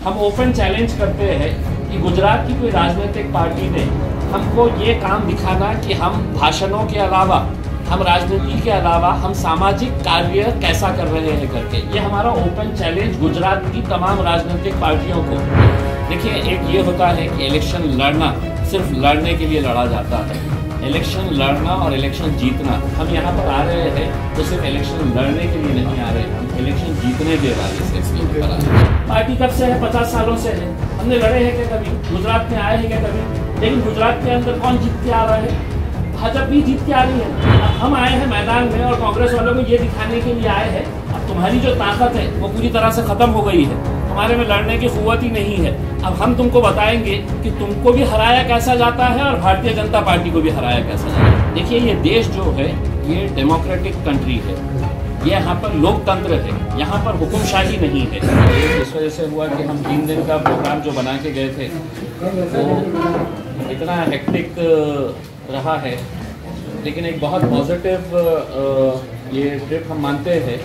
हम open challenge करते हैं कि गुजरात की कोई राजनीतिक पार्टी ने हमको ये काम दिखाना कि हम भाषणों के अलावा, हम राजनीति के अलावा हम सामाजिक कार्य कैसा कर रहे हैं करके। ये हमारा ओपन चैलेंज गुजरात की तमाम राजनीतिक पार्टियों को। देखिए, एक ये होता है कि इलेक्शन लड़ना सिर्फ लड़ने के लिए लड़ा जाता है। इलेक्शन लड़ना और इलेक्शन जीतना, हम यहाँ पर आ रहे हैं तो सिर्फ इलेक्शन लड़ने के लिए नहीं आ रहे, हम इलेक्शन जीतने के इरादे से इसके ऊपर आ रहे हैं। पार्टी कब से है? 50 सालों से है। हमने लड़े हैं क्या कभी? गुजरात में आए हैं क्या कभी? लेकिन गुजरात के अंदर कौन जीत के आ रहा है? भाजपा भी जीत के आ रही है। अब हम आए हैं मैदान में और कांग्रेस वालों को ये दिखाने के लिए आए हैं अब तुम्हारी जो ताकत है वो पूरी तरह से खत्म हो गई है, तुम्हारे में लड़ने की कुव्वत ही नहीं है। अब हम तुमको बताएंगे कि तुमको भी हराया कैसा जाता है और भारतीय जनता पार्टी को भी हराया कैसा जाता है। देखिए, ये देश जो है ये डेमोक्रेटिक कंट्री है, ये यहाँ पर लोकतंत्र है, यहाँ पर हुकुमशाही नहीं है। इस वजह से हुआ कि हम 3 दिन का प्रोग्राम जो बना के गए थे वो इतना हेक्टिक रहा है, लेकिन एक बहुत पॉजिटिव ये ट्रिप हम मानते हैं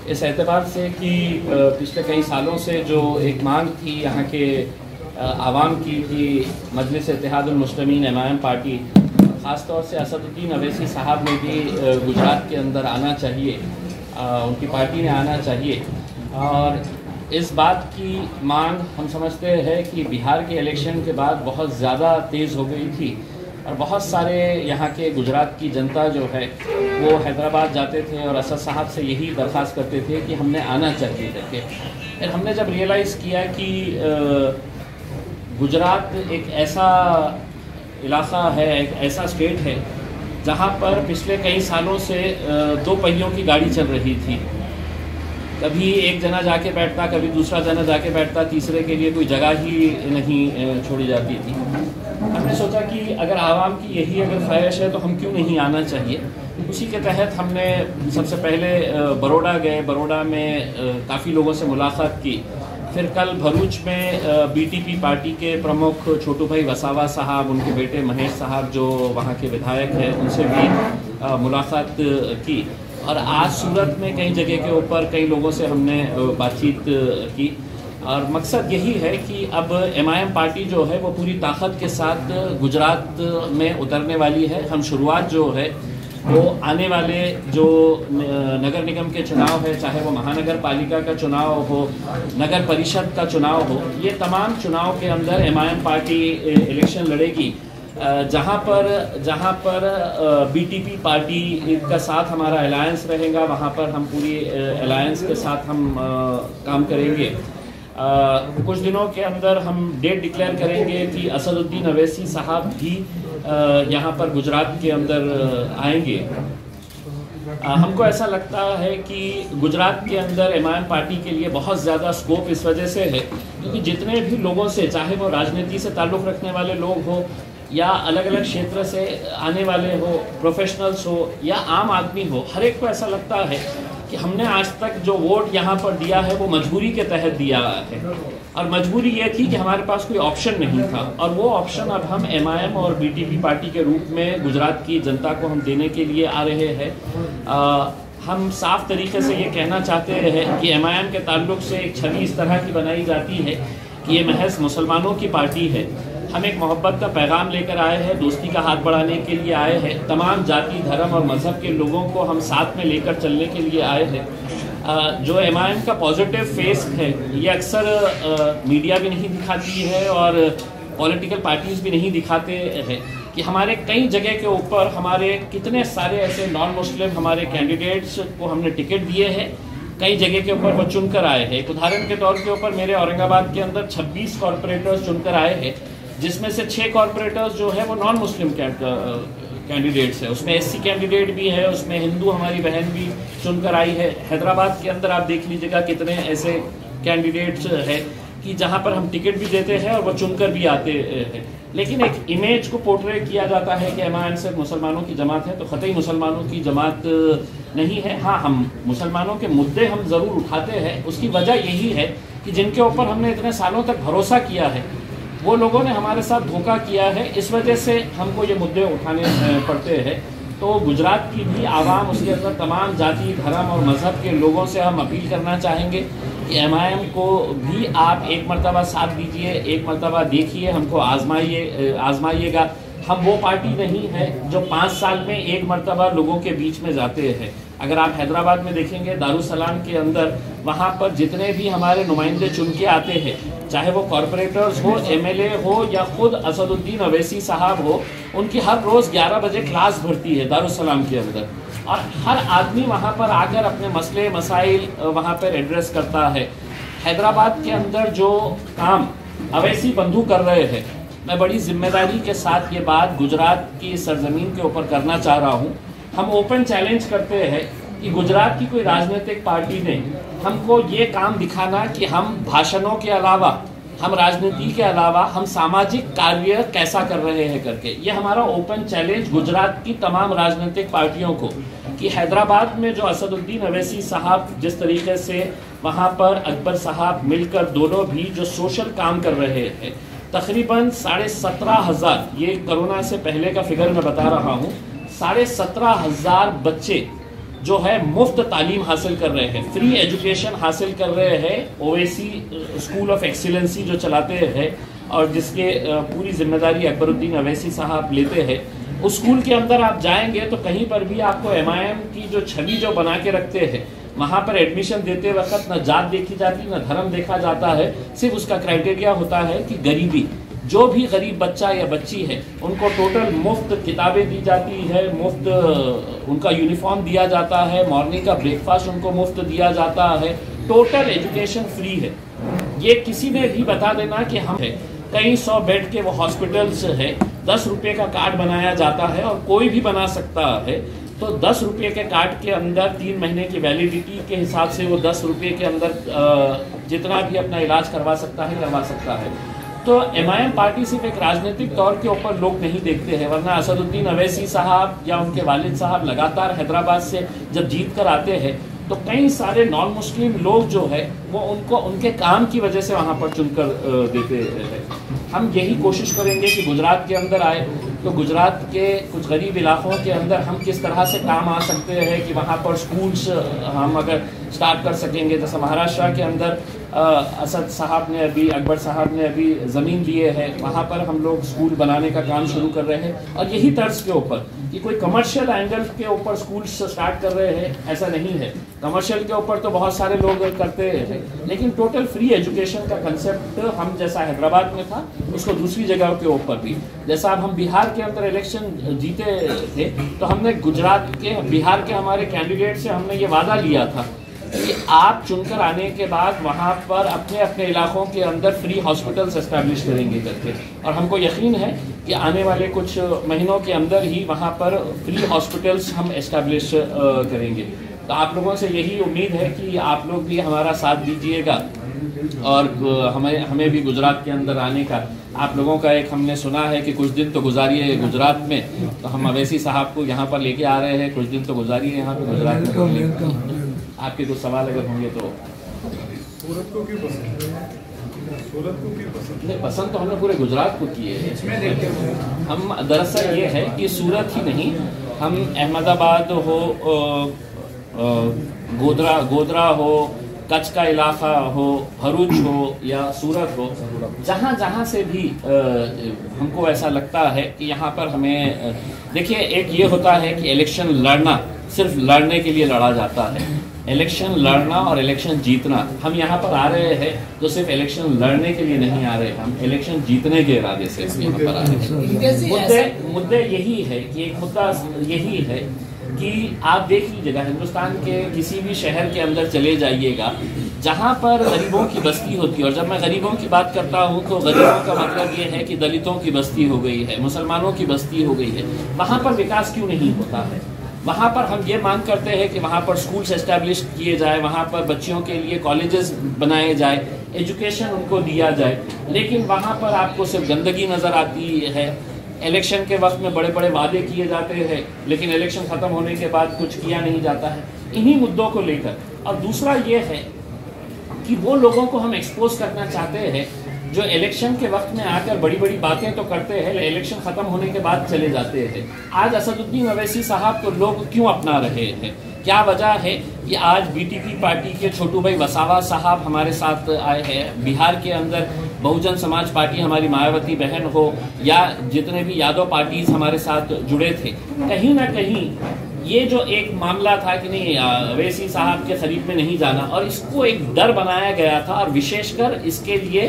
इस एतबार से कि पिछले कई सालों से जो एक मांग थी यहाँ के आवाम की कि मजलिस इत्तेहादुल मुस्लिमीन एमआईएम पार्टी, ख़ासतौर से असदुद्दीन अवैसी साहब ने भी गुजरात के अंदर आना चाहिए, उनकी पार्टी ने आना चाहिए। और इस बात की मांग हम समझते हैं कि बिहार के इलेक्शन के बाद बहुत ज़्यादा तेज़ हो गई थी और बहुत सारे यहाँ के गुजरात की जनता जो है वो हैदराबाद जाते थे और असद साहब से यही दरख्वास्त करते थे कि हमने आना चाहिए करके। फिर हमने जब रियलाइज़ किया कि गुजरात एक ऐसा इलाका है, एक ऐसा स्टेट है जहाँ पर पिछले कई सालों से 2 पहियों की गाड़ी चल रही थी। कभी एक जना जाके बैठता, कभी दूसरा जना जाके बैठता, तीसरे के लिए कोई जगह ही नहीं छोड़ी जाती थी। हमने सोचा कि अगर आवाम की यही अगर ख्वाहिश है तो हम क्यों नहीं आना चाहिए। उसी के तहत हमने सबसे पहले बड़ौदा गए, बड़ौदा में काफ़ी लोगों से मुलाकात की। फिर कल भरूच में बीटीपी पार्टी के प्रमुख छोटू भाई वसावा साहब, उनके बेटे महेश साहब जो वहाँ के विधायक हैं, उनसे भी मुलाकात की। और आज सूरत में कई जगह के ऊपर कई लोगों से हमने बातचीत की और मकसद यही है कि अब एमआईएम पार्टी जो है वो पूरी ताकत के साथ गुजरात में उतरने वाली है। हम शुरुआत जो है वो आने वाले जो नगर निगम के चुनाव है, चाहे वो महानगर पालिका का चुनाव हो, नगर परिषद का चुनाव हो, ये तमाम चुनाव के अंदर एमआईएम पार्टी इलेक्शन लड़ेगी। जहाँ पर बीटीपी पार्टी का साथ हमारा अलायंस रहेगा, वहाँ पर हम पूरी अलायंस के साथ हम काम करेंगे। कुछ दिनों के अंदर हम डेट डिक्लेयर करेंगे कि असदुद्दीन अवैसी साहब भी यहाँ पर गुजरात के अंदर आएंगे। हमको ऐसा लगता है कि गुजरात के अंदर एमआईएम पार्टी के लिए बहुत ज़्यादा स्कोप इस वजह से है क्योंकि जितने भी लोगों से, चाहे वो राजनीति से ताल्लुक़ रखने वाले लोग हो या अलग अलग क्षेत्र से आने वाले हो, प्रोफेशनल्स हो या आम आदमी हो, हर एक को ऐसा लगता है कि हमने आज तक जो वोट यहाँ पर दिया है वो मजबूरी के तहत दिया है और मजबूरी ये थी कि हमारे पास कोई ऑप्शन नहीं था और वो ऑप्शन अब हम एमआईएम और बीटीपी पार्टी के रूप में गुजरात की जनता को हम देने के लिए आ रहे हैं। हम साफ तरीके से ये कहना चाहते हैं कि एमआईएम के ताल्लुक से एक छवि इस तरह की बनाई जाती है कि ये महज मुसलमानों की पार्टी है। हम एक मोहब्बत का पैगाम लेकर आए हैं, दोस्ती का हाथ बढ़ाने के लिए आए हैं, तमाम जाति, धर्म और मज़हब के लोगों को हम साथ में लेकर चलने के लिए आए हैं। जो एमआईएम का पॉजिटिव फेस है ये अक्सर मीडिया भी नहीं दिखाती है और पॉलिटिकल पार्टीज़ भी नहीं दिखाते हैं कि हमारे कई जगह के ऊपर हमारे कितने सारे ऐसे नॉन मुस्लिम हमारे कैंडिडेट्स को हमने टिकट दिए हैं, कई जगह के ऊपर वो चुनकर आए हैं। एक उदाहरण के तौर के ऊपर मेरे औरंगाबाद के अंदर 26 कॉरपोरेटर्स चुनकर आए हैं, जिसमें से 6 कॉरपोरेटर्स जो है वो नॉन मुस्लिम कैंडिडेट्स है, उसमें एससी कैंडिडेट भी है, उसमें हिंदू हमारी बहन भी चुनकर आई है। हैदराबाद के अंदर आप देख लीजिएगा कितने ऐसे कैंडिडेट्स हैं कि जहां पर हम टिकट भी देते हैं और वो चुनकर भी आते हैं। लेकिन एक इमेज को पोर्ट्रे किया जाता है कि एमआईएम सिर्फ मुसलमानों की जमात है, तो कतई मुसलमानों की जमात नहीं है। हाँ, हम मुसलमानों के मुद्दे हम ज़रूर उठाते हैं, उसकी वजह यही है कि जिनके ऊपर हमने इतने सालों तक भरोसा किया है वो लोगों ने हमारे साथ धोखा किया है, इस वजह से हमको ये मुद्दे उठाने पड़ते हैं। तो गुजरात की भी आवाम, उसके अंदर तमाम जाति, धर्म और मज़हब के लोगों से हम अपील करना चाहेंगे कि MIM को भी आप एक मरतबा साथ दीजिए, एक मरतबा देखिए, हमको आजमाइएगा। हम वो पार्टी नहीं है जो 5 साल में एक मरतबा लोगों के बीच में जाते हैं। अगर आप हैदराबाद में देखेंगे दारुसलाम के अंदर, वहाँ पर जितने भी हमारे नुमाइंदे चुन के आते हैं, चाहे वो कॉरपोरेटर्स हो, MLA हो या खुद असदुद्दीन अवैसी साहब हो, उनकी हर रोज़ 11 बजे क्लास भरती है दारुसलाम के अंदर, और हर आदमी वहाँ पर आकर अपने मसले मसाइल वहाँ पर एड्रेस करता है। हैदराबाद के अंदर जो काम अवैसी बंधु कर रहे हैं, मैं बड़ी जिम्मेदारी के साथ ये बात गुजरात की सरजमीन के ऊपर करना चाह रहा हूँ। हम ओपन चैलेंज करते हैं कि गुजरात की कोई राजनीतिक पार्टी ने हमको ये काम दिखाना कि हम भाषणों के अलावा, हम राजनीति के अलावा हम सामाजिक कार्य कैसा कर रहे हैं करके। ये हमारा ओपन चैलेंज गुजरात की तमाम राजनीतिक पार्टियों को, कि हैदराबाद में जो असदुद्दीन अवैसी साहब जिस तरीके से वहाँ पर अकबर साहब मिलकर दोनों भी जो सोशल काम कर रहे हैं, तकरीबन 17,500, ये कोरोना से पहले का फिगर मैं बता रहा हूँ, 17,500 बच्चे जो है मुफ्त तालीम हासिल कर रहे हैं, फ्री एजुकेशन हासिल कर रहे हैं। ओवैसी स्कूल ऑफ एक्सीलेंसी जो चलाते हैं और जिसके पूरी जिम्मेदारी अकबरुद्दीन अवैसी साहब लेते हैं, उस स्कूल के अंदर आप जाएंगे तो कहीं पर भी आपको MIM की जो छवि जो बना के रखते हैं, वहाँ पर एडमिशन देते वक्त न जात देखी जाती, न धर्म देखा जाता है, सिर्फ उसका क्राइटेरिया होता है कि गरीबी। जो भी गरीब बच्चा या बच्ची है उनको टोटल मुफ्त किताबें दी जाती है, मुफ्त उनका यूनिफॉर्म दिया जाता है, मॉर्निंग का ब्रेकफास्ट उनको मुफ्त दिया जाता है, टोटल एजुकेशन फ्री है। ये किसी ने भी बता देना कि हम है, कई 100 बेड के वो हॉस्पिटल्स है, 10 रुपये का कार्ड बनाया जाता है और कोई भी बना सकता है, तो 10 रुपये के कार्ड के अंदर 3 महीने की वैलिडिटी के हिसाब से वो 10 रुपये के अंदर जितना भी अपना इलाज करवा सकता है। तो MIM पार्टी सिर्फ एक राजनीतिक तौर के ऊपर लोग नहीं देखते हैं, वरना असदुद्दीन अवैसी साहब या उनके वालिद साहब लगातार हैदराबाद से जब जीत कर आते हैं तो कई सारे नॉन मुस्लिम लोग जो है वो उनको उनके काम की वजह से वहाँ पर चुनकर देते हैं। हम यही कोशिश करेंगे कि गुजरात के अंदर आए तो गुजरात के कुछ गरीब इलाकों के अंदर हम किस तरह से काम आ सकते हैं कि वहाँ पर स्कूल्स हम अगर स्टार्ट कर सकेंगे। जैसे महाराष्ट्र के अंदर असद साहब ने अभी, अकबर साहब ने अभी ज़मीन लिए है, वहाँ पर हम लोग स्कूल बनाने का काम शुरू कर रहे हैं। और यही तर्ज के ऊपर कि कोई कमर्शियल एंगल के ऊपर स्कूल्स स्टार्ट कर रहे हैं, ऐसा नहीं है। कमर्शियल के ऊपर तो बहुत सारे लोग करते हैं, लेकिन टोटल फ्री एजुकेशन का कंसेप्ट हम जैसा हैदराबाद में था उसको दूसरी जगह के ऊपर भी, जैसा अब हम बिहार के अंदर इलेक्शन जीते थे तो हमने गुजरात के, बिहार के हमारे कैंडिडेट से हमने ये वादा लिया था कि आप चुनकर आने के बाद वहाँ पर अपने अपने इलाकों के अंदर फ्री हॉस्पिटल्स एस्टैब्लिश करेंगे करके। और हमको यकीन है कि आने वाले कुछ महीनों के अंदर ही वहाँ पर फ्री हॉस्पिटल्स हम एस्टैब्लिश करेंगे। तो आप लोगों से यही उम्मीद है कि आप लोग भी हमारा साथ दीजिएगा और हमें भी गुजरात के अंदर आने का। आप लोगों का एक हमने सुना है कि कुछ दिन तो गुजारिए गुजरात में, तो हम अवैसी साहब को यहाँ पर लेके आ रहे हैं, कुछ दिन तो गुजारिए यहाँ पे गुजरात में। आपके कुछ सवाल अगर होंगे तो। सूरत को क्यों पसंद है? सूरत को क्यों पसंद है? पसंद तो हमने पूरे गुजरात को किए है। हम दरअसल ये है कि सूरत ही नहीं, हम अहमदाबाद हो, गोधरा हो, कच्छ का इलाका हो, भरूच हो या सूरत हो, जहाँ जहाँ से भी हमको ऐसा लगता है कि यहाँ पर हमें देखिए, एक ये होता है कि इलेक्शन लड़ना सिर्फ लड़ने के लिए लड़ा जाता है। इलेक्शन लड़ना और इलेक्शन जीतना, हम यहाँ पर आ रहे हैं तो सिर्फ इलेक्शन लड़ने के लिए नहीं आ रहे, हम इलेक्शन जीतने के इरादे से यहाँ पर आ रहे हैं। मुद्दे यही है कि एक मुद्दा यही है कि आप देख लीजिएगा, हिंदुस्तान के किसी भी शहर के अंदर चले जाइएगा जहाँ पर गरीबों की बस्ती होती है, और जब मैं गरीबों की बात करता हूँ तो गरीबों का मतलब ये है कि दलितों की बस्ती हो गई है, मुसलमानों की बस्ती हो गई है, वहाँ पर विकास क्यों नहीं होता है? वहाँ पर हम ये मांग करते हैं कि वहाँ पर स्कूल्स एस्टैब्लिश किए जाए, वहाँ पर बच्चियों के लिए कॉलेजेस बनाए जाए, एजुकेशन उनको दिया जाए, लेकिन वहाँ पर आपको सिर्फ गंदगी नज़र आती है। इलेक्शन के वक्त में बड़े बड़े वादे किए जाते हैं, लेकिन इलेक्शन ख़त्म होने के बाद कुछ किया नहीं जाता है, इन्हीं मुद्दों को लेकर। और दूसरा ये है कि वो लोगों को हम एक्सपोज करना चाहते हैं जो इलेक्शन के वक्त में आकर बड़ी बड़ी बातें तो करते हैं, इलेक्शन ख़त्म होने के बाद चले जाते हैं। आज असदुद्दीन अवैसी साहब को लोग क्यों अपना रहे हैं? क्या वजह है कि आज बीटीपी पार्टी के छोटू भाई वसावा साहब हमारे साथ आए हैं। बिहार के अंदर बहुजन समाज पार्टी हमारी मायावती बहन हो या जितने भी यादव पार्टीज हमारे साथ जुड़े थे, कहीं ना कहीं ये जो एक मामला था कि नहीं अवैसी साहब के करीब में नहीं जाना, और इसको एक डर बनाया गया था। और विशेषकर इसके लिए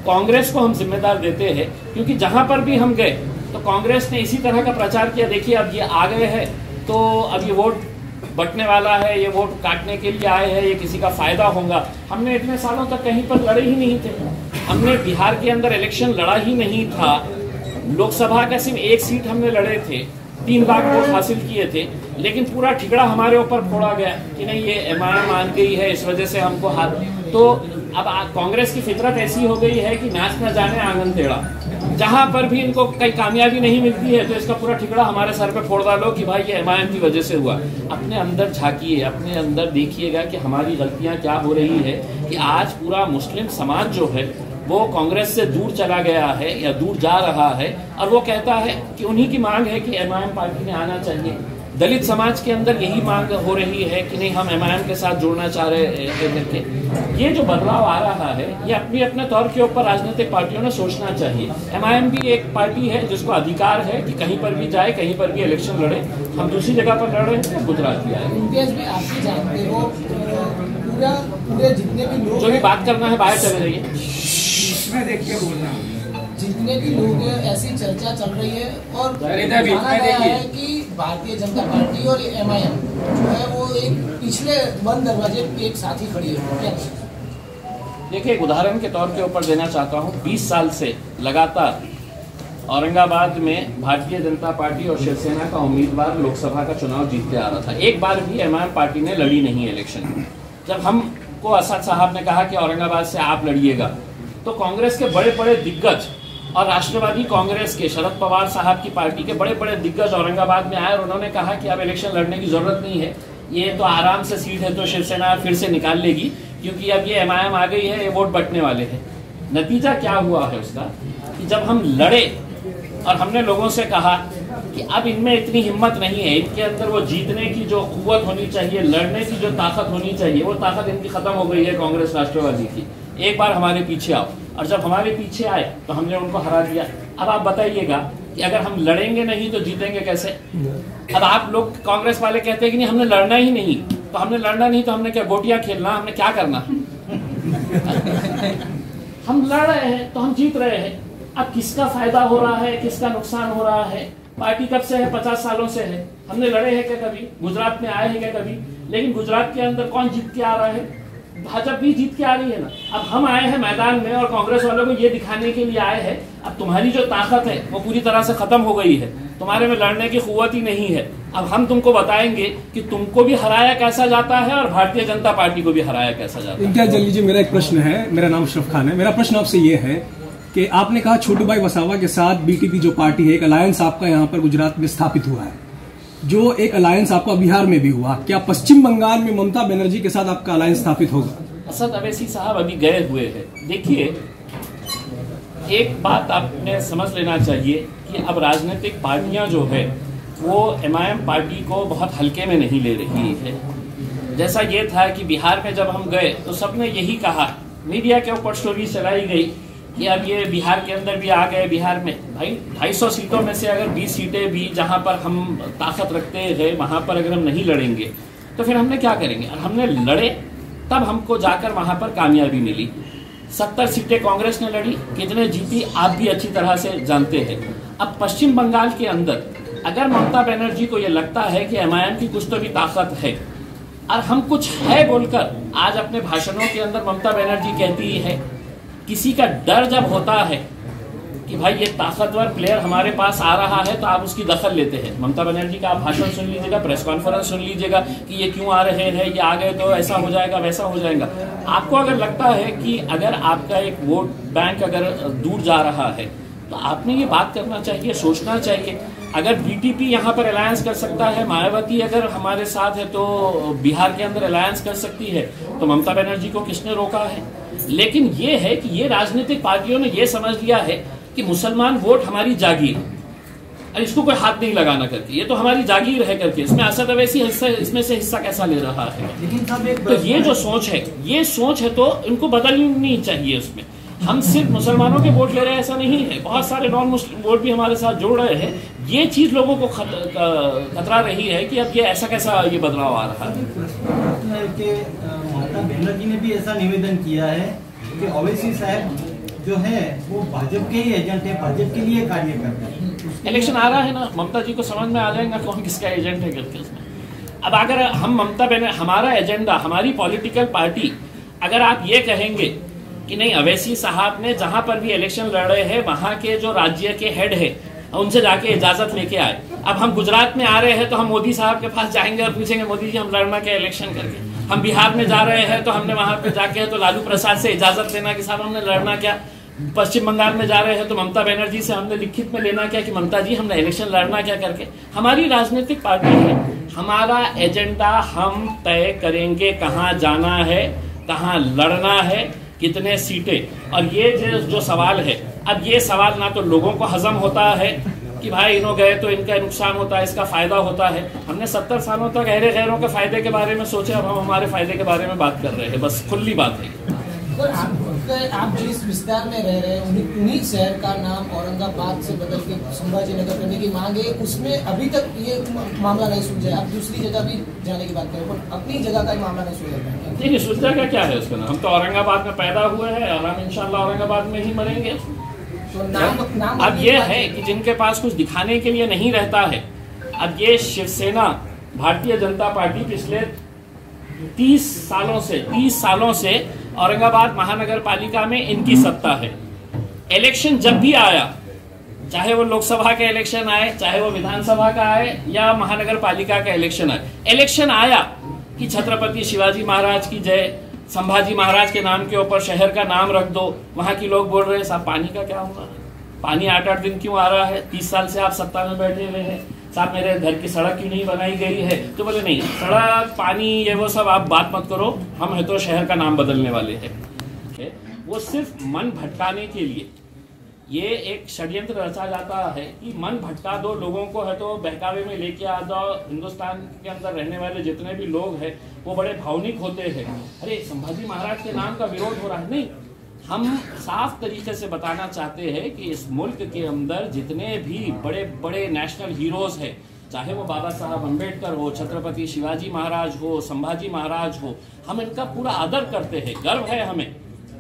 कांग्रेस को हम जिम्मेदार देते हैं, क्योंकि जहां पर भी हम गए तो कांग्रेस ने इसी तरह का प्रचार किया। देखिए अब ये आ गए हैं तो अब ये वोट बंटने वाला है, ये वोट काटने के लिए आए हैं, ये किसी का फायदा होगा। हमने इतने सालों तक कहीं पर लड़े ही नहीं थे। हमने बिहार के अंदर इलेक्शन लड़ा ही नहीं था। लोकसभा का सिर्फ एक सीट हमने लड़े थे, 3 लाख वोट हासिल किए थे, लेकिन पूरा ठिकड़ा हमारे ऊपर फोड़ा गया कि नहीं ये एमआईएम मान गई है, इस वजह से हमको हाथ। तो अब कांग्रेस की फितरत ऐसी हो गई है कि नाच न जाने आंगन टेढ़ा। जहां पर भी इनको कहीं कामयाबी नहीं मिलती है तो इसका पूरा ठिकड़ा हमारे सर पे फोड़ डालो कि भाई ये एमआईएम की वजह से हुआ। अपने अंदर झांकिए, अपने अंदर देखिएगा कि हमारी गलतियां क्या हो रही है कि आज पूरा मुस्लिम समाज जो है वो कांग्रेस से दूर चला गया है या दूर जा रहा है, और वो कहता है कि उन्हीं की मांग है कि एमआईएम पार्टी में आना चाहिए। दलित समाज के अंदर यही मांग हो रही है कि नहीं हम एमआईएम के साथ जुड़ना चाह रहे हैं करके। ये जो बदलाव आ रहा है ये अपने अपने तौर के ऊपर राजनीतिक पार्टियों ने सोचना चाहिए। एमआईएम भी एक पार्टी है जिसको अधिकार है कि कहीं पर भी जाए, कहीं पर भी इलेक्शन लड़े। हम दूसरी जगह पर लड़ रहे हैं तो गुजरात भी आए। पूरे जितने भी लोग जो भी बात करना है बाहर चले जाइए, देख के बोलना। जितने भी लोग हैं ऐसी चर्चा चल रही है और जाना गया है कि भारतीय जनता पार्टी और एमआईएम जो है वो एक पिछले बंद दरवाजे एक साथ ही खड़ी है। क्या देखिए, एक उदाहरण के तौर के ऊपर देना चाहता हूँ। 20 साल से लगातार औरंगाबाद में भारतीय जनता पार्टी और शिवसेना का उम्मीदवार लोकसभा का चुनाव जीतते आ रहा था। एक बार भी एमआईएम पार्टी ने लड़ी नहीं इलेक्शन। जब हमको असद साहब ने कहा कि औरंगाबाद से आप लड़िएगा, तो कांग्रेस के बड़े बड़े दिग्गज और राष्ट्रवादी कांग्रेस के शरद पवार साहब की पार्टी के बड़े बड़े दिग्गज औरंगाबाद में आए और उन्होंने कहा कि अब इलेक्शन लड़ने की जरूरत नहीं है, ये तो आराम से सीट है तो शिवसेना फिर से निकाल लेगी, क्योंकि अब ये एमआईएम आ गई है, ये वोट बंटने वाले हैं। नतीजा क्या हुआ है उसका कि जब हम लड़े और हमने लोगों से कहा कि अब इनमें इतनी हिम्मत नहीं है, इनके अंदर वो जीतने की जो कुव्वत होनी चाहिए, लड़ने की जो ताकत होनी चाहिए, वो ताकत इनकी खत्म हो गई है कांग्रेस राष्ट्रवादी की। एक बार हमारे पीछे आओ, और जब हमारे पीछे आए तो हमने उनको हरा दिया। अब आप बताइएगा कि अगर हम लड़ेंगे नहीं तो जीतेंगे कैसे? अब आप लोग कांग्रेस वाले कहते हैं कि नहीं हमने लड़ना ही नहीं, तो हमने लड़ना नहीं तो हमने क्या गोटियां खेलना, हमने क्या करना? हम लड़ रहे हैं तो हम जीत रहे हैं। अब किसका फायदा हो रहा है, किसका नुकसान हो रहा है? पार्टी कब से है? 50 सालों से है। हमने लड़े हैं क्या कभी? गुजरात में आए हैं क्या कभी? लेकिन गुजरात के अंदर कौन जीत के आ रहा है? भाजपा भी जीत के आ रही है ना। अब हम आए हैं मैदान में और कांग्रेस वालों को ये दिखाने के लिए आए हैं अब तुम्हारी जो ताकत है वो पूरी तरह से खत्म हो गई है, तुम्हारे में लड़ने की कुव्वत ही नहीं है। अब हम तुमको बताएंगे कि तुमको भी हराया कैसा जाता है और भारतीय जनता पार्टी को भी हराया कैसा जाता है। इम्तियाज जल्दी जी, मेरा एक प्रश्न है। मेरा नाम अशरफ खान है। मेरा प्रश्न आपसे ये है कि आपने कहा छोटू भाई वसावा के साथ बीटीपी जो पार्टी है, एक अलायंस आपका यहाँ पर गुजरात में स्थापित हुआ है, जो एक अलायंस आपका बिहार में भी हुआ, क्या पश्चिम बंगाल में ममता बनर्जी के साथ आपका अलायंस स्थापित होगा? असद अवैसी साहब अभी गए हुए हैं। देखिए, एक बात आपने समझ लेना चाहिए कि अब राजनीतिक पार्टियां जो है वो एमआईएम पार्टी को बहुत हल्के में नहीं ले रही है। जैसा ये था कि बिहार में जब हम गए तो सबने यही कहा, मीडिया के ऊपर स्टोरी चलाई गई कि अब ये बिहार के अंदर भी आ गए। बिहार में भाई 250 सीटों में से अगर 20 सीटें भी जहां पर हम ताकत रखते हैं वहां पर अगर हम नहीं लड़ेंगे तो फिर हमने क्या करेंगे? और हमने लड़े तब हमको जाकर वहां पर कामयाबी मिली। 70 सीटें कांग्रेस ने लड़ी, कितने जीती आप भी अच्छी तरह से जानते हैं। अब पश्चिम बंगाल के अंदर अगर ममता बनर्जी को यह लगता है कि एमआईएम की कुछ तो भी ताकत है और हम कुछ है बोलकर आज अपने भाषणों के अंदर ममता बनर्जी कहती है, किसी का डर जब होता है कि भाई ये ताकतवर प्लेयर हमारे पास आ रहा है तो आप उसकी दखल लेते हैं। ममता बनर्जी का आप भाषण सुन लीजिएगा, प्रेस कॉन्फ्रेंस सुन लीजिएगा कि ये क्यों आ रहे हैं, ये आ गए तो ऐसा हो जाएगा वैसा हो जाएगा। आपको अगर लगता है कि अगर आपका एक वोट बैंक अगर दूर जा रहा है तो आपने ये बात करना चाहिए, सोचना चाहिए। अगर बीटीपी यहाँ पर अलायंस कर सकता है, मायावती अगर हमारे साथ है तो बिहार के अंदर अलायंस कर सकती है, तो ममता बनर्जी को किसने रोका है? लेकिन ये है कि ये राजनीतिक पार्टियों ने ये समझ लिया है कि मुसलमान वोट हमारी जागीर, और इसको कोई हाथ नहीं लगाना करके, ये तो हमारी जागीर है करके, इसमें असद अवैसी हिस्सा, इसमें से हिस्सा कैसा ले रहा है। लेकिन साहब एक तो ये जो सोच है, ये सोच है तो इनको बदलनी चाहिए। उसमें हम सिर्फ मुसलमानों के वोट ले रहे हैं ऐसा नहीं है, बहुत सारे नॉन मुस्लिम वोट भी हमारे साथ जोड़ रहे हैं। ये चीज लोगों को खतरा रही है कि अब ये ऐसा कैसा ये बदलाव आ रहा है। कि ममता बनर्जी ने भी ऐसा निवेदन किया है कि ओवैसी साहब जो है वो भाजपा के ही एजेंट है, भाजपा के लिए कार्य करते हैं। इलेक्शन आ रहा है ना, ममता जी को समझ में आ जाएगा कौन किसका एजेंट है करके उसमें। अब अगर हम ममता बनर्जी, हमारा एजेंडा, हमारी पॉलिटिकल पार्टी, अगर आप ये कहेंगे कि नहीं अवैसी साहब ने जहां पर भी इलेक्शन लड़ रहे हैं वहां के जो राज्य के हेड है उनसे जाके इजाजत लेके आए। अब हम गुजरात में आ रहे हैं तो हम मोदी साहब के पास जाएंगे और पूछेंगे मोदी जी हम लड़ना क्या इलेक्शन करके। हम बिहार में जा रहे हैं तो हमने वहां पे जाके तो लालू प्रसाद से इजाजत लेना कि साहब हमने लड़ना क्या। पश्चिम बंगाल में जा रहे हैं तो ममता बनर्जी से हमने लिखित में लेना क्या कि ममता जी हमने इलेक्शन लड़ना क्या करके। हमारी राजनीतिक पार्टी है, हमारा एजेंडा हम तय करेंगे कहाँ जाना है, कहाँ लड़ना है, कितने सीटें। और ये जो सवाल है, अब ये सवाल ना तो लोगों को हजम होता है कि भाई इन्हों गए तो इनका नुकसान होता है, इसका फायदा होता है। हमने 70 सालों तक गहरे गैरों के फायदे के बारे में सोचे, अब हम हमारे फायदे के बारे में बात कर रहे हैं, बस खुली बात है। आप जिस विस्तार में रह रहे हैं उन्हीं शहर का नाम औरंगाबाद से बदल के संभाजी नगर करने की मांग है, उसमें अभी तक ये मामला नहीं सुलझा है। आप दूसरी जगह भी जाने की बात करें पर अपनी जगह का मामला नहीं सुलझा है। देखिए सुलझा का क्या है उसका, हम तो औरंगाबाद में पैदा हुए हैं और हम इंशाल्लाह औरंगाबाद में ही मरेंगे। तो नाम अब ये है कि जिनके पास कुछ दिखाने के लिए नहीं रहता है, अब ये शिवसेना भारतीय जनता पार्टी पिछले 30 सालों से औरंगाबाद महानगर पालिका में इनकी सत्ता है। इलेक्शन जब भी आया, चाहे वो लोकसभा के इलेक्शन आए, चाहे वो विधानसभा का आए या महानगर पालिका का इलेक्शन आए, इलेक्शन आया कि छत्रपति शिवाजी महाराज की जय, संभाजी महाराज के नाम के ऊपर शहर का नाम रख दो। वहां के लोग बोल रहे हैं साहब पानी का क्या होगा, पानी 8-8 दिन क्यों आ रहा है, 30 साल से आप सत्ता में बैठे हुए हैं, साहब मेरे घर की सड़क क्यों नहीं बनाई गई है। तो बोले नहीं, सड़क पानी ये वो सब आप बात मत करो, हम है तो शहर का नाम बदलने वाले हैं। वो सिर्फ मन भटकाने के लिए ये एक षड्यंत्र रचा जाता है कि मन भटका दो लोगों को, है तो बहकावे में लेके आ जाओ। हिंदुस्तान के अंदर रहने वाले जितने भी लोग हैं वो बड़े भावनिक होते हैं, अरे संभाजी महाराज के नाम का विरोध हो रहा है। नहीं, हम साफ तरीके से बताना चाहते हैं कि इस मुल्क के अंदर जितने भी बड़े बड़े नेशनल हीरोज हैं, चाहे वो बाबा साहब अम्बेडकर हो, छत्रपति शिवाजी महाराज हो, संभाजी महाराज हो, हम इनका पूरा आदर करते हैं, गर्व है हमें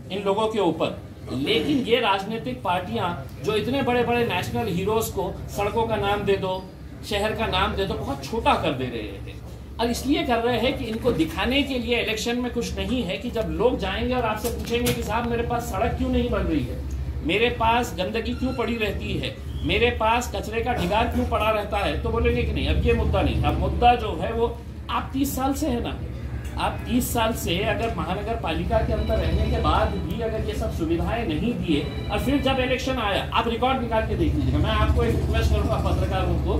इन लोगों के ऊपर। लेकिन ये राजनीतिक पार्टियां जो इतने बड़े बड़े नेशनल हीरोज को सड़कों का नाम दे दो, शहर का नाम दे दो, बहुत छोटा कर दे रहे हैं। और इसलिए कर रहे हैं कि इनको दिखाने के लिए इलेक्शन में कुछ नहीं है कि जब लोग जाएंगे और आपसे पूछेंगे कि साहब मेरे पास सड़क क्यों नहीं बन रही है, मेरे पास गंदगी क्यों पड़ी रहती है, मेरे पास कचरे का ढिगार क्यों पड़ा रहता है, तो बोलेंगे कि नहीं अब ये मुद्दा नहीं। अब मुद्दा जो है वो आप 30 साल से है ना, आप 30 साल से अगर महानगर पालिका के अंदर रहने के बाद भी अगर ये सब सुविधाएं नहीं दिए और फिर जब इलेक्शन आया, आप रिकॉर्ड निकाल के देख लीजिएगा। मैं आपको एक रिक्वेस्ट करूंगा पत्रकारों को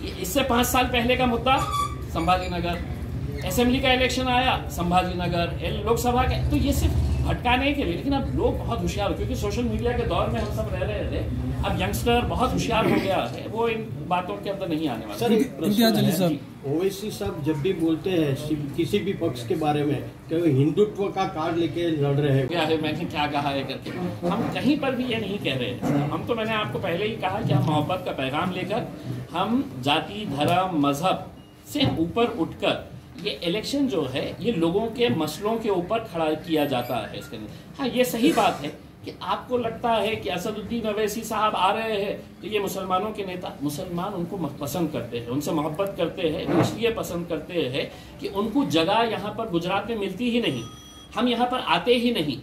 कि इससे 5 साल पहले का मुद्दा संभाजी नगर, असेंबली का इलेक्शन आया संभाजी नगर, लोकसभा के, तो ये सिर्फ भटकाने के लिए। लेकिन अब लोग बहुत होशियार हो, क्योंकि सोशल मीडिया के दौर में हम सब रह रहे थे, अब यंगस्टर बहुत होशियार हो गया है, वो इन बातों के अंदर नहीं आने वाला। ओवैसी साहब जब भी बोलते हैं किसी भी पक्ष के बारे में कि वो हिंदुत्व का कार्ड लेके लड़ रहे हैं, क्या है मैंने क्या कहा है करके, हम कहीं पर भी ये नहीं कह रहे हैं। हम तो मैंने आपको पहले ही कहा कि हम मोहब्बत का पैगाम लेकर, हम जाति धर्म मजहब से ऊपर उठकर ये इलेक्शन जो है ये लोगों के मसलों के ऊपर खड़ा किया जाता है। इसके हाँ, ये सही बात है कि आपको लगता है कि असदुद्दीन अवैसी साहब आ रहे हैं तो ये मुसलमानों के नेता, मुसलमान उनको पसंद करते हैं, उनसे मोहब्बत करते हैं, इसलिए पसंद करते हैं कि उनको जगह यहाँ पर गुजरात में मिलती ही नहीं, हम यहाँ पर आते ही नहीं।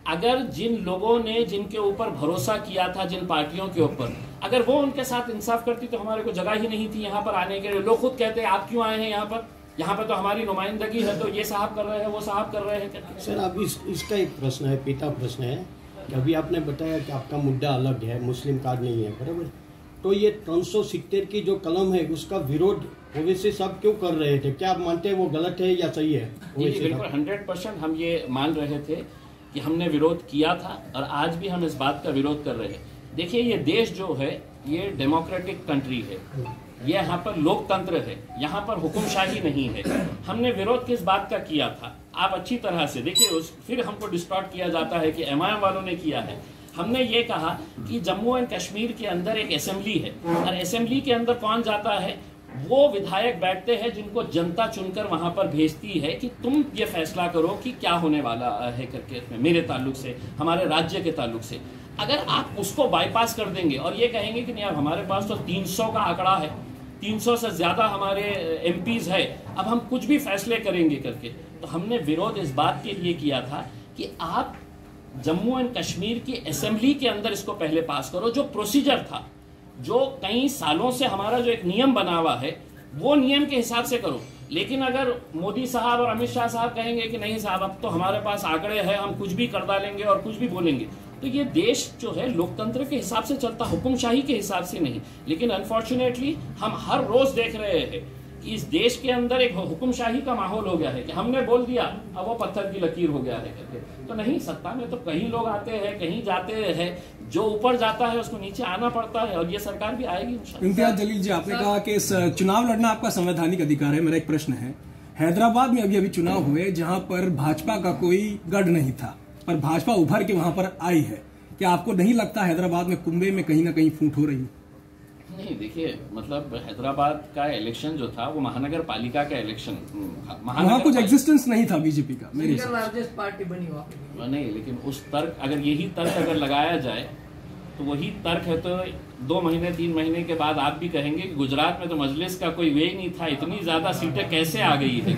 अगर जिन लोगों ने जिनके ऊपर भरोसा किया था, जिन पार्टियों के ऊपर, अगर वो उनके साथ इंसाफ करती तो हमारे को जगह ही नहीं थी यहाँ पर आने के लिए। लोग खुद कहते हैं आप क्यों आए हैं यहाँ पर तो हमारी नुमाइंदगी है, तो ये साहब कर रहे हैं, वो साहब कर रहे हैं। सर अब इसका एक प्रश्न है, पिता प्रश्न है कि अभी आपने बताया कि आपका मुद्दा अलग है, मुस्लिम कार्ड नहीं है, बराबर, तो ये 370 की जो कलम है उसका विरोध ओवैसी सब क्यों कर रहे थे? क्या आप मानते हैं वो गलत है या सही है? बिल्कुल 100% हम ये मान रहे थे कि हमने विरोध किया था और आज भी हम इस बात का विरोध कर रहे हैं देखिए, ये देश जो है ये डेमोक्रेटिक कंट्री है, ये यहाँ पर लोकतंत्र है, यहाँ पर हुकुमशाही नहीं है। हमने विरोध किस बात का किया था, आप अच्छी तरह से देखिए। फिर हमको डिस्टॉर्ट किया जाता है कि एमआईएम वालों ने किया है। हमने ये कहा कि जम्मू एंड कश्मीर के अंदर एक असेंबली है, और असेंबली के अंदर कौन जाता है, वो विधायक बैठते हैं जिनको जनता चुनकर वहां पर भेजती है कि तुम ये फैसला करो कि क्या होने वाला है करके, मेरे ताल्लुक से, हमारे राज्य के ताल्लुक से। अगर आप उसको बाईपास कर देंगे और ये कहेंगे कि नहीं, अब हमारे पास तो 300 का आंकड़ा है, 300 से ज्यादा हमारे एमपीज है, अब हम कुछ भी फैसले करेंगे करके, तो हमने विरोध इस बात के लिए किया था कि आप जम्मू एंड कश्मीर की असेंबली के अंदर इसको पहले पास करो। जो प्रोसीजर था, जो कई सालों से हमारा जो एक नियम बना हुआ है, वो नियम के हिसाब से करो। लेकिन अगर मोदी साहब और अमित शाह साहब कहेंगे कि नहीं साहब, अब तो हमारे पास आंकड़े हैं, हम कुछ भी कर डालेंगे और कुछ भी बोलेंगे, तो ये देश जो है लोकतंत्र के हिसाब से चलता, हुकुमशाही के हिसाब से नहीं। लेकिन अनफॉर्चुनेटली हम हर रोज देख रहे हैं कि इस देश के अंदर एक हुकुमशाही का माहौल हो गया है कि हमने बोल दिया, अब वो पत्थर की लकीर हो गया है करके। तो नहीं, सत्ता में तो कहीं लोग आते हैं, कहीं जाते हैं, जो ऊपर जाता है उसको नीचे आना पड़ता है, और ये सरकार भी आएगी इंशाल्लाह। इम्तियाज जलील जी, आपने कहा कि इस चुनाव लड़ना आपका संवैधानिक अधिकार है। मेरा एक प्रश्न है, हैदराबाद में अभी चुनाव हुए जहां पर भाजपा का कोई गढ़ नहीं था, पर भाजपा उभर के वहां पर आई है, क्या आपको नहीं लगता हैदराबाद में कुंभे में कहीं ना कहीं फूट हो रही है? नहीं, देखिए, मतलब हैदराबाद का इलेक्शन जो था वो महानगर पालिका का इलेक्शन, वहाँ कुछ एग्जिस्टेंस नहीं था बीजेपी का, मेरी लार्जेस्ट पार्टी बनी वहाँ नहीं। लेकिन उस तर्क, अगर यही तर्क अगर लगाया जाए तो वही तर्क है, तो 2 महीने 3 महीने के बाद आप भी कहेंगे कि गुजरात में तो मजलिस का कोई वे ही नहीं था, इतनी ज्यादा सीटें कैसे आ गई है।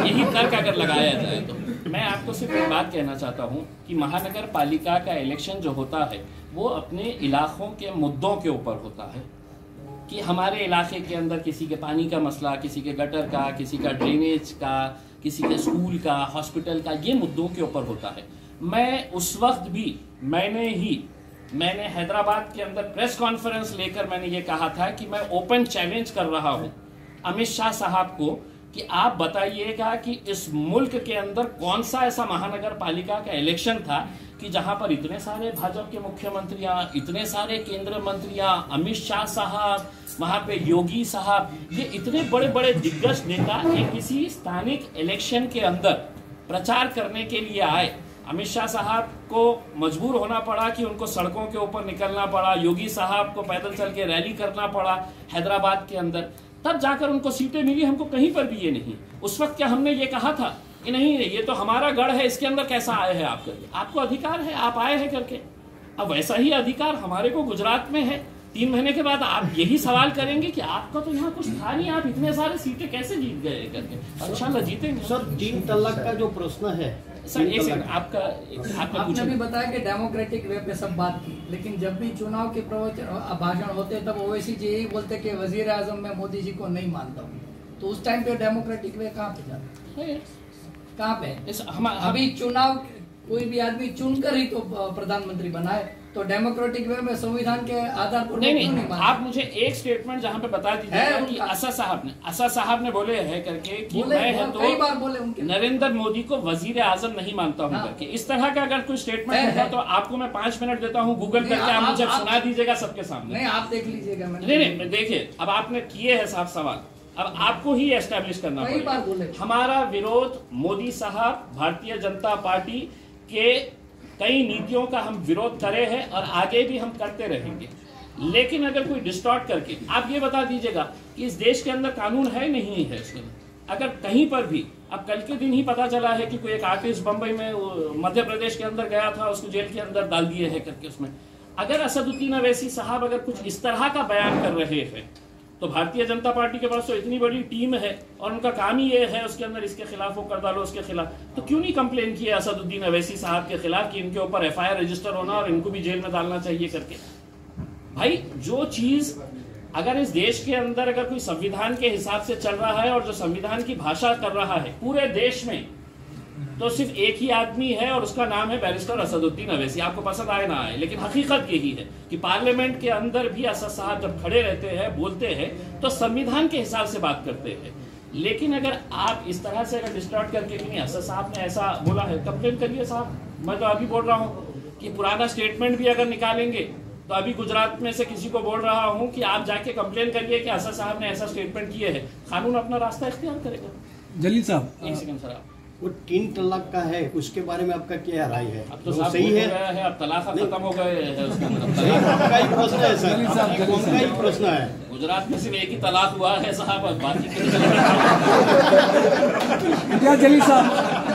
यही तर्क अगर लगाया जाए तो मैं आपको सिर्फ एक बात कहना चाहता हूं कि महानगर पालिका का इलेक्शन जो होता है वो अपने इलाकों के मुद्दों के ऊपर होता है कि हमारे इलाके के अंदर किसी के पानी का मसला, किसी के गटर का, किसी का ड्रेनेज का, किसी के स्कूल का, हॉस्पिटल का, ये मुद्दों के ऊपर होता है। मैं उस वक्त भी मैंने हैदराबाद के अंदर प्रेस कॉन्फ्रेंस लेकर मैंने ये कहा था कि मैं ओपन चैलेंज कर रहा हूं अमित शाह साहब को कि आप बताइएगा कि इस मुल्क के अंदर कौन सा ऐसा महानगर पालिका का इलेक्शन था कि जहां पर इतने सारे भाजपा के मुख्यमंत्रियां, इतने सारे केंद्र मंत्रियां, अमित शाह साहब, वहां पे योगी साहब, ये इतने बड़े बड़े दिग्गज नेता किसी स्थानिक इलेक्शन के अंदर प्रचार करने के लिए आए। अमित शाह साहब को मजबूर होना पड़ा कि उनको सड़कों के ऊपर निकलना पड़ा, योगी साहब को पैदल चल के रैली करना पड़ा हैदराबाद के अंदर, तब जाकर उनको सीटें मिली। हमको कहीं पर भी ये नहीं। उस वक्त क्या हमने ये कहा था कि नहीं, ये तो हमारा गढ़ है, इसके अंदर कैसा आए हैं आप करके? आपको अधिकार है, आप आए हैं करके। अब वैसा ही अधिकार हमारे को गुजरात में है। 3 महीने के बाद आप यही सवाल करेंगे कि आपका तो यहाँ कुछ था नहीं, आप इतने सारे सीटें कैसे जीत गए करके। इंशाल्लाह जीतेंगे। सर, 3 तलाक का जो प्रश्न है सर, एक सेकंड, आपने भी बताया कि डेमोक्रेटिक वे पे सब बात की, लेकिन जब भी चुनाव के प्रवचन भाषण होते तब ओवैसी जी यही बोलते कि वजीर आजम मैं मोदी जी को नहीं मानता हूँ। तो उस टाइम पे डेमोक्रेटिक वे कहाँ पे जाता है? कहाँ पे? अभी चुनाव कोई भी आदमी चुनकर ही तो प्रधानमंत्री बनाए, तो डेमोक्रेटिक वे में संविधान के आधार पर नहीं। आप मुझे एक स्टेटमेंट जहाँ पे बता दीजिए कि असद साहब ने बोले हैं करके कि मैं तो कई बार बोले नरेंद्र मोदी को वजीर आजम नहीं मानता हूँ करके। इस तरह का अगर कोई स्टेटमेंट होगा तो आपको मैं 5 मिनट देता हूँ, गूगल करके आप मुझे सुना दीजिएगा सबके सामने। नहीं, आप देख लीजिएगा। नहीं, देखिए, अब आपने किए हैं साफ सवाल, अब आपको ही एस्टेब्लिश करना पड़ेगा। हमारा विरोध मोदी साहब, भारतीय जनता पार्टी के कई नीतियों का हम विरोध करे हैं और आगे भी हम करते रहेंगे। लेकिन अगर कोई डिस्टॉर्ट करके आप ये बता दीजिएगा कि इस देश के अंदर कानून है नहीं है, अगर कहीं पर भी, अब कल के दिन ही पता चला है कि कोई एक आर्टिस्ट बंबई में मध्य प्रदेश के अंदर गया था, उसको जेल के अंदर डाल दिए है करके। उसमें अगर असदुद्दीन अवैसी साहब अगर कुछ इस तरह का बयान कर रहे हैं तो भारतीय जनता पार्टी के पास तो इतनी बड़ी टीम है और उनका काम ही ये है उसके अंदर इसके खिलाफ वो कर डालो, उसके खिलाफ। तो क्यों नहीं कंप्लेन किया असदुद्दीन अवैसी साहब के खिलाफ कि इनके ऊपर FIR रजिस्टर होना और इनको भी जेल में डालना चाहिए करके? भाई, जो चीज अगर इस देश के अंदर अगर कोई संविधान के हिसाब से चल रहा है और जो संविधान की भाषा कर रहा है पूरे देश में, तो सिर्फ एक ही आदमी है और उसका नाम है बैरिस्टर असदुद्दीन अवैसी। आपको पसंद आए ना आए, लेकिन हकीकत यही है कि पार्लियामेंट के अंदर भी असद साहब जब खड़े रहते हैं, बोलते हैं, तो संविधान के हिसाब से बात करते हैं। लेकिन अगर आप इस तरह से अगर डिस्टॉर्ट करके, नहीं असद साहब ने ऐसा बोला है, कंप्लेन करिए साहब। मैं तो अभी बोल रहा हूँ कि पुराना स्टेटमेंट भी अगर निकालेंगे तो अभी गुजरात में से किसी को बोल रहा हूं कि आप जाके कंप्लेन करिए कि असद साहब ने ऐसा स्टेटमेंट किए है, कानून अपना रास्ता इख्तियार करेगा। जलील साहब, एक सेकंड सर, वो 3 तलाक का है, उसके बारे में आपका क्या राय है? अब तो सही है, अब तलाक खत्म हो गए हैं उसके अंदर। आपका ही प्रश्न है सर, आपका ही प्रश्न है। गुजरात में सिर्फ एक ही तलाक हुआ है साहब, बाकी क्या जलील साहब,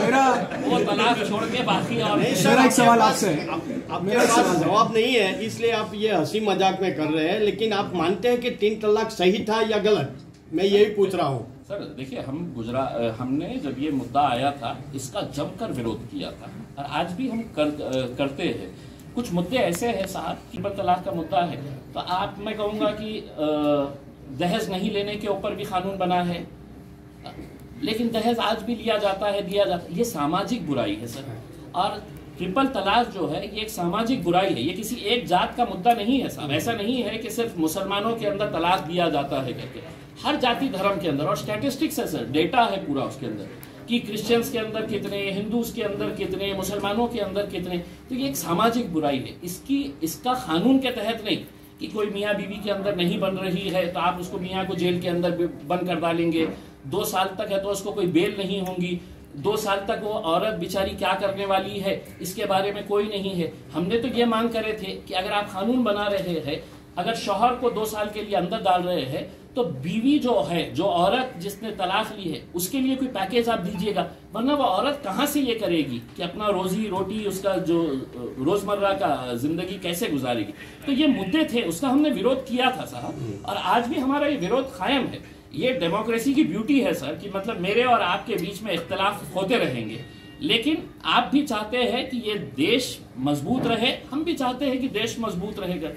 मेरा वो तलाक छोड़ के बाकी और मेरा एक सवाल आपसे, आपके पास जवाब नहीं है इसलिए आप ये हंसी मजाक में कर रहे हैं, लेकिन आप मानते हैं कि 3 तलाक सही था या गलत? मैं यही पूछ रहा हूँ सर। देखिए, हमने जब ये मुद्दा आया था इसका जमकर विरोध किया था और आज भी हम करते हैं। कुछ मुद्दे ऐसे हैं साहब, ट्रिपल तलाक का मुद्दा है तो मैं कहूँगा कि दहेज नहीं लेने के ऊपर भी कानून बना है, लेकिन दहेज आज भी लिया जाता है, दिया जाता है। ये सामाजिक बुराई है सर, और ट्रिपल तलाक जो है ये एक सामाजिक बुराई है, ये किसी एक जात का मुद्दा नहीं है साहब। ऐसा नहीं है कि सिर्फ मुसलमानों के अंदर तलाक दिया जाता है करके, हर जाति धर्म के अंदर, और स्टैटिस्टिक्स है सर, डेटा है पूरा उसके अंदर कि क्रिश्चियंस के अंदर कितने, हिंदूज के अंदर कितने, मुसलमानों के अंदर कितने। तो ये एक सामाजिक बुराई है, इसका कानून के तहत नहीं कि कोई मियाँ बीवी के अंदर नहीं बन रही है तो आप उसको मियाँ को जेल के अंदर बंद कर डालेंगे। 2 साल तक है तो उसको कोई बेल नहीं होंगी, 2 साल तक वो औरत बेचारी क्या करने वाली है इसके बारे में कोई नहीं है। हमने तो ये मांग करे थे कि अगर आप कानून बना रहे हैं, अगर शौहर को 2 साल के लिए अंदर डाल रहे हैं तो बीवी जो है, जो औरत जिसने तलाक ली है, उसके लिए कोई पैकेज आप दीजिएगा, वरना वो औरत कहाँ से ये करेगी कि अपना रोजी रोटी, उसका जो रोजमर्रा का जिंदगी कैसे गुजारेगी। तो ये मुद्दे थे, उसका हमने विरोध किया था साहब, और आज भी हमारा ये विरोध कायम है। ये डेमोक्रेसी की ब्यूटी है सर कि मतलब मेरे और आपके बीच में इख्तिलाफ होते रहेंगे, लेकिन आप भी चाहते हैं कि ये देश मजबूत रहे, हम भी चाहते हैं कि देश मजबूत रहेगा।